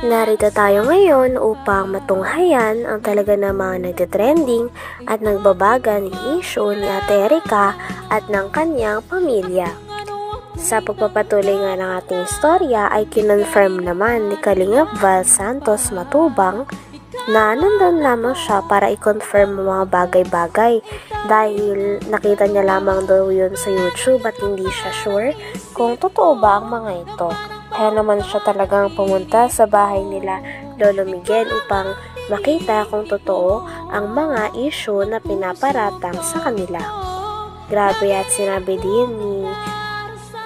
Narito tayo ngayon upang matunghayan ang talaga namang nagtitrending at nagbabaga ni issue ni Ate Erica at ng kanyang pamilya. Sa pagpapatuloy nga ng ating istorya ay kinonfirm naman ni Kalingap Val Santos Matubang na nandun lamang siya para i-confirm ang mga bagay-bagay dahil nakita niya lamang daw yun sa YouTube at hindi siya sure kung totoo ba ang mga ito. Kaya naman siya talagang pumunta sa bahay nila Lolo Miguel upang makita kung totoo ang mga issue na pinaparatang sa kanila. Grabe, at sinabi din ni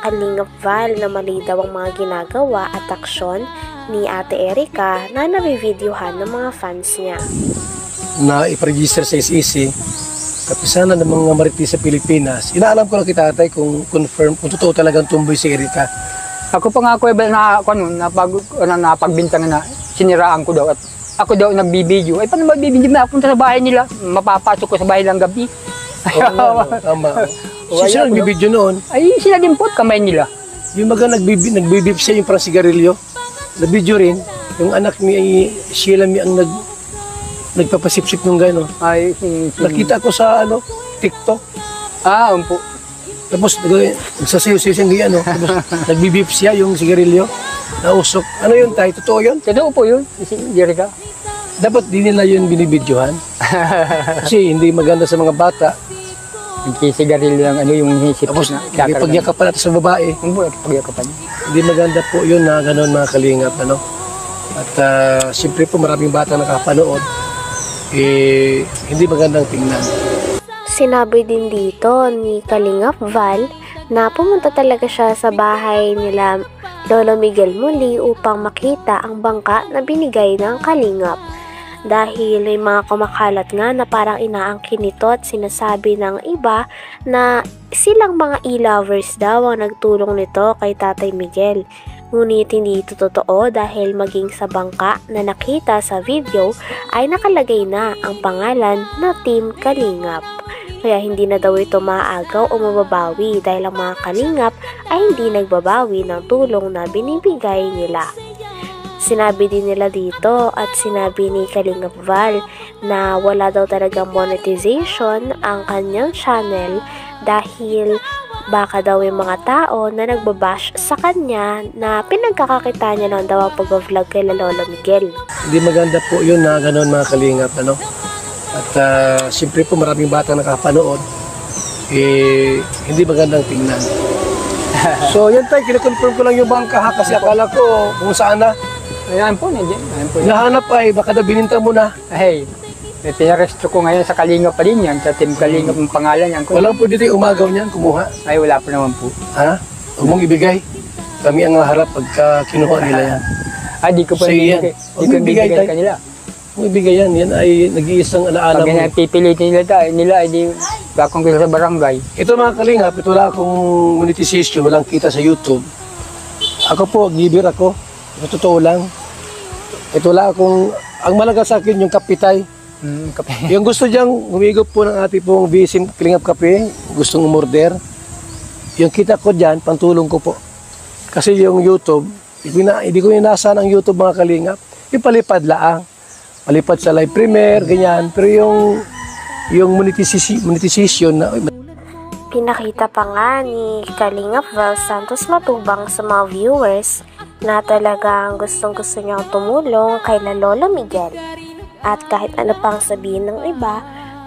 Kalingap Val na mali daw ang mga ginagawa at aksyon ni Ate Erica na nabivideohan ng mga fans niya. Na iparegister sa SEC, kapisanan ng mga marites sa Pilipinas. Inaalam ko lang kita, Tatay, kung confirm, kung totoo talagang tumboy si Erica. Ako pa nga ako napagbintangan na siniraan ko daw at ako daw nagbibideo. Ay paano magbibideo na? Punta sa bahay nila, mapapasok ko sa bahay lang gabi. Tama. Sino nagbibideo noon? Ay sila din po, kamay nila. Yung mga nagbibip siya yung parang sigarilyo. Nabideo rin, yung anak ni Sheila Mi ang nagpapasipsip nung gano'n. Ay, nakita ko sa TikTok. Umpo. Tapos nagsasayo-sayo siya ng tapos nagbibip siya yung sigarilyo. Nausok. Ano yun, Tay? Totoo yun? Totoo po yun, si Jerica. Dapat di nila yun binibidyohan. Kasi hindi maganda sa mga bata. Yung sigarilyo lang, yung hisip tapos na. Tapos pagyakapan natin sa babae. Pagyakapan. Hindi maganda po yun na gano'n, mga kalingap. At siyempre po maraming bata nakapanood. Hindi magandang tingnan. Sinabi din dito ni Kalingap Val na pumunta talaga siya sa bahay nila Lolo Miguel muli upang makita ang bangka na binigay ng Kalingap. Dahil may mga kumakalat nga na parang inaangkin nito at sinasabi ng iba na silang mga e-lovers daw ang nagtulong nito kay Tatay Miguel. Ngunit hindi ito totoo dahil maging sa bangka na nakita sa video ay nakalagay na ang pangalan na Team Kalingap. Kaya hindi na daw ito maaagaw o mababawi dahil ang mga kalingap ay hindi nagbabawi ng tulong na binibigay nila. Sinabi din nila dito at sinabi ni Kalingap Val na wala daw talagang monetization ang kanyang channel dahil baka daw yung mga tao na nagbabash sa kanya na pinagkakakita niya lang daw ang pag-vlog kay Lolo Miguel. Hindi maganda po yun na gano'n, mga kalingap. At siyempre po maraming bata nakapanood, hindi magandang tingnan. So yan, Tay, kinakonfirm ko lang yung bangka ha, kasi akala ko kung saan na. Ayan po, nandiyan. Nahanap ay, baka na bininta mo na. Hey, pinaresto ko ngayon sa Kalingap pa din yan, sa Team Kalingap ang pangalan yan. Walang po dito yung umagaw niyan, kumuha. Ay, wala po naman po. Ha? Huwag mong ibigay. Kami ang harap pagka kinuha nila yan. Di ko pa ibigay kanila. Kung ibigay yan, yan ay nag-iisang alaala mo. Pag pipilitin nila ay di bakong kita sa barangay. Ito, mga kalingap, ito wala akong monetization, walang kita sa YouTube. Ako po, giver ako. Totoo lang. Ito wala akong, ang malaga sa akin yung kapitay. Kape. Yung gusto diyang humigop po ng ating pong bisim Kalingap Kape, gustong umorder, yung kita ko dyan, pantulong ko po. Kasi yung YouTube, hindi ko inasahan ang YouTube, mga kalingap, ipalipad laang. Palipad sa live premiere, ganyan. Pero yung monetization na... Pinakita pa nga ni Kalingap Val Santos Matubang sa mga viewers na talagang gustong-gusto niyang tumulong kay Lolo Miguel. At kahit ano pang sabihin ng iba,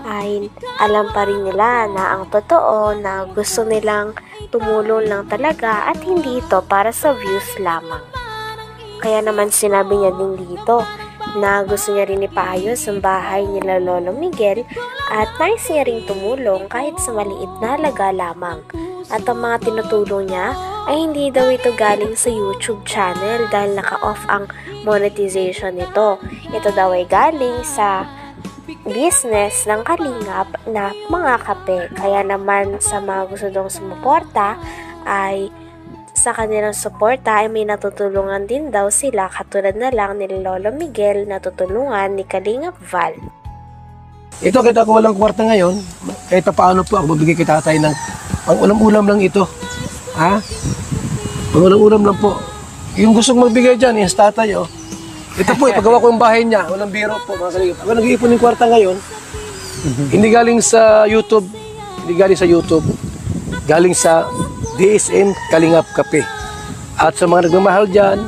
ay alam pa rin nila na ang totoo na gusto nilang tumulong lang talaga at hindi ito para sa views lamang. Kaya naman sinabi niya din dito na gusto niya rin ipaayos ang bahay nila Lolo Miguel at nais niya rin tumulong kahit sa maliit na halaga lamang. At ang mga tinutulong niya ay hindi daw ito galing sa YouTube channel dahil naka-off ang monetization nito. Ito daw ay galing sa business ng Kalingap na mga kape. Kaya naman sa mga gusto daw sumuporta ay sa kanilang suporta ay may natutulungan din daw sila katulad na lang ni Lolo Miguel na tutulungan ni Kalingap Val. Ito, kita ko walang kwarta ngayon. Kahit paano po ako mabigay kay Tatay ng pang ulam-ulam lang ito. Ha? Pangulam-ulam lang po. Yung gustong magbigay dyan, yung tatay, oh. Ito po, ipagawa ko yung bahay niya. Walang biro po, mga kalingap. Ako nag-iipon ng kwarta ngayon. Hindi galing sa YouTube. Hindi galing sa YouTube. Galing sa DSN Kalingap Kape. At sa mga nagmamahal dyan,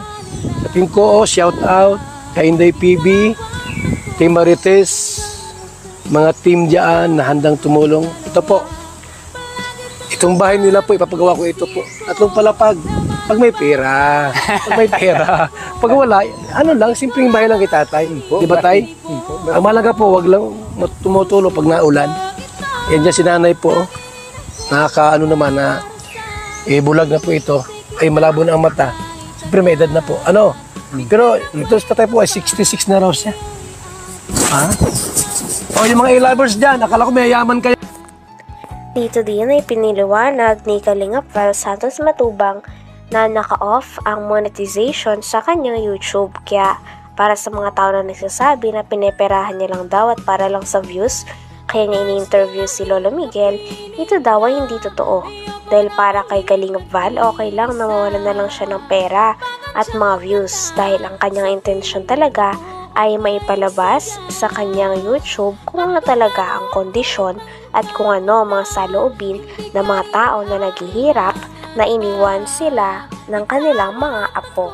sa Team Koo, shout out. Kay Inday PB, Team Marites, mga team dyan na handang tumulong. Ito po. Itong bahay nila po, ipapagawa ko ito po. Tatlong palapag. Pag may pera. Pag may pera. Pag wala, ano lang, simpleng bahay lang kay tatay. Di ba tay? Ang malaga po, wag lang tumutulo pag naulan. Yan dyan si nanay po. Nakakaano naman na bulag na po ito. Ay malabo na ang mata. Siyempre may edad na po. Ano? Pero ito sa tatay po ay 66 na raw siya. Ha? O yung mga e-lovers dyan, akala ko may yaman kayo. Dito din ay piniliwanag ni Kalingap Val Santos Matubang na naka-off ang monetization sa kanyang YouTube. Kaya para sa mga tao na nagsasabi na pineperahan niya lang daw at para lang sa views, kaya niya ini-interview si Lolo Miguel, ito daw ay hindi totoo. Dahil para kay Kalingap Val, okay lang na mawalan na lang siya ng pera at mga views dahil ang kanyang intensyon talaga ay maipalabas sa kanyang YouTube kung ano talaga ang kondisyon at kung ano mga saloobin ng mga tao na naghihirap na iniwan sila ng kanilang mga apo.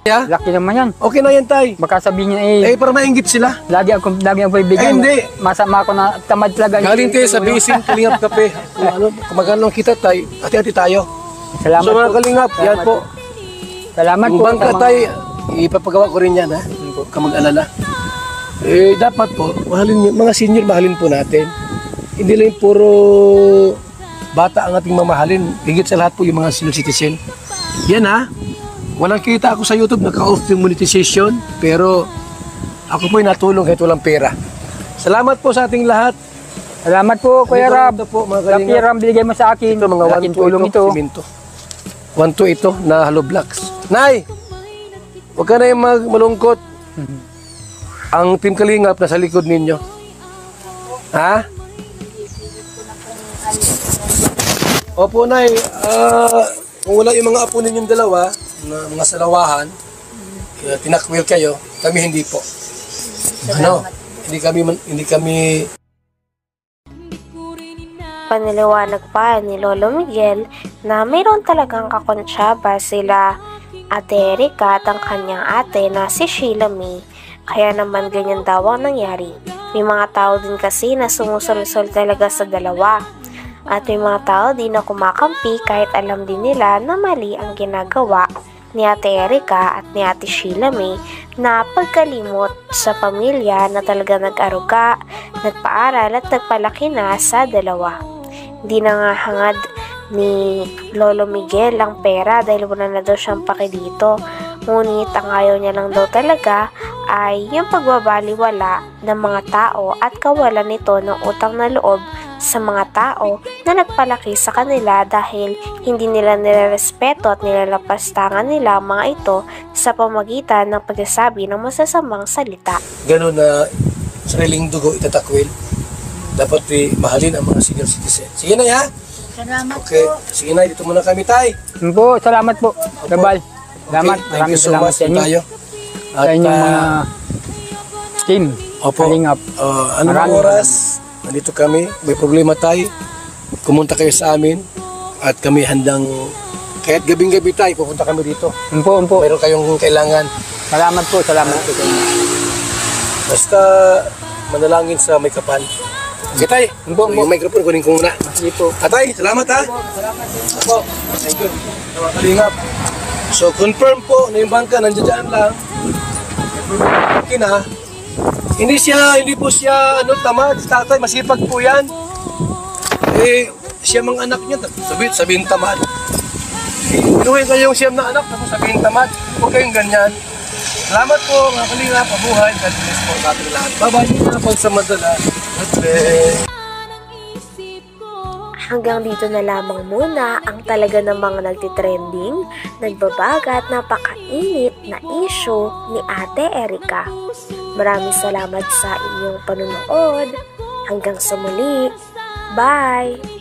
Yeah? Laki naman yan. Okay na yan, tay. Baka sabihin niya Para maingit sila. lagi ako ibigay. Hindi. Masama ako na tamad talaga. Galing tayo sa Basin Kalingap Kape. Kung magkano lang kita, tay, hati-hati tayo. Salamat So mga po. Kalingap, yan po. Salamat Kung po. bangka, tay, ipapagawa ko rin yan, ha? Huwag ka mag-alala. Dapat po, mahalin yung mga senior, mahalin po natin. Hindi lang puro bata ang ating mamahalin. Higit sa lahat po yung mga senior citizen. Yan, ha? Walang kita ako sa YouTube, naka-off yung monetization, pero ako po yung natulong kahit walang pera. Salamat po sa ating lahat. Salamat po, Kuya Rab. Ito po, mga Laki Kalingap. Rab, binigay mo sa akin. Ito, mga Laking tulong ito. Siminto. 1-2 ito na hollow blocks. Nay! Huwag ka na yung malungkot. Ang Team Kalingap nasa likod ninyo. Ha? Opo, Nay. Kung wala yung mga apo ninyong dalawa, na mga salawahan, tinakwil kayo, kami hindi po. Ano? Hindi kami Paniliwanag pa ni Lolo Miguel na mayroon talagang kakonsyaba sila Ate Erika at ang kanyang ate na si Sheila May. Kaya naman ganyan daw ang nangyari. May mga tao din kasi na sumusulsol talaga sa dalawa. At may mga tao din na kumakampi kahit alam din nila na mali ang ginagawa ni Ate Erika at ni Ate Sheila May na pagkalimot sa pamilya na talaga nag-aruga, nagpaaral at nagpalaki na sa dalawa. Hindi na nga hangad ni Lolo Miguel ang pera dahil wala na daw siyang paki dito. Ngunit ang ayaw niya lang daw talaga ay yung pagbabaliwala ng mga tao at kawalan nito ng utang na loob sa mga tao na nagpalaki sa kanila dahil hindi nila nilarespeto at nilalapastangan nila ang mga ito sa pamagitan ng pagsasabi ng masasamang salita. gano'n na sariling dugo itatakwil. Dapat mahalin ang mga senior citizen. Sige na, ha? Salamat Okay. po. Sige na, dito muna kami, tay. Po, salamat po. Rabal. Salamat. Okay, thank you so salamat much sa inyo. tayo. Sa inyong mga team. Opo. Kalingap. Anong Maraming oras? Nandito kami. May problema tayo. Kumunta kayo sa amin. At kami handang, kahit gabing-gabi tayo, pupunta kami dito. Umpo. Meron kayong kailangan. Salamat po sa inyo. Basta manalangin sa may kapal. Okay, tay. Umpo. Yung microphone, kunin ko muna. Dito. Atay, salamat, ha? Opo. Thank you. Mga Kalingap. So, confirm po na yung bangka nandiyan lang. Okay na. Hindi po siya, tamad. Tatay, masipag po yan. Siya mga anak niya, sabihin tamad. Inuhin kayong siyam na anak, tapos sabihin tamad. Huwag kayong ganyan. Salamat po, mga Kalingap, pabuhay. God bless po sa ating lahat. Bye-bye na pagsamadala. God bless. Hanggang dito na lamang muna ang talaga namang nagtitrending, nagbabaga at napakainit na issue ni Ate Erika. Maraming salamat sa inyong panunood. Hanggang sa muli. Bye!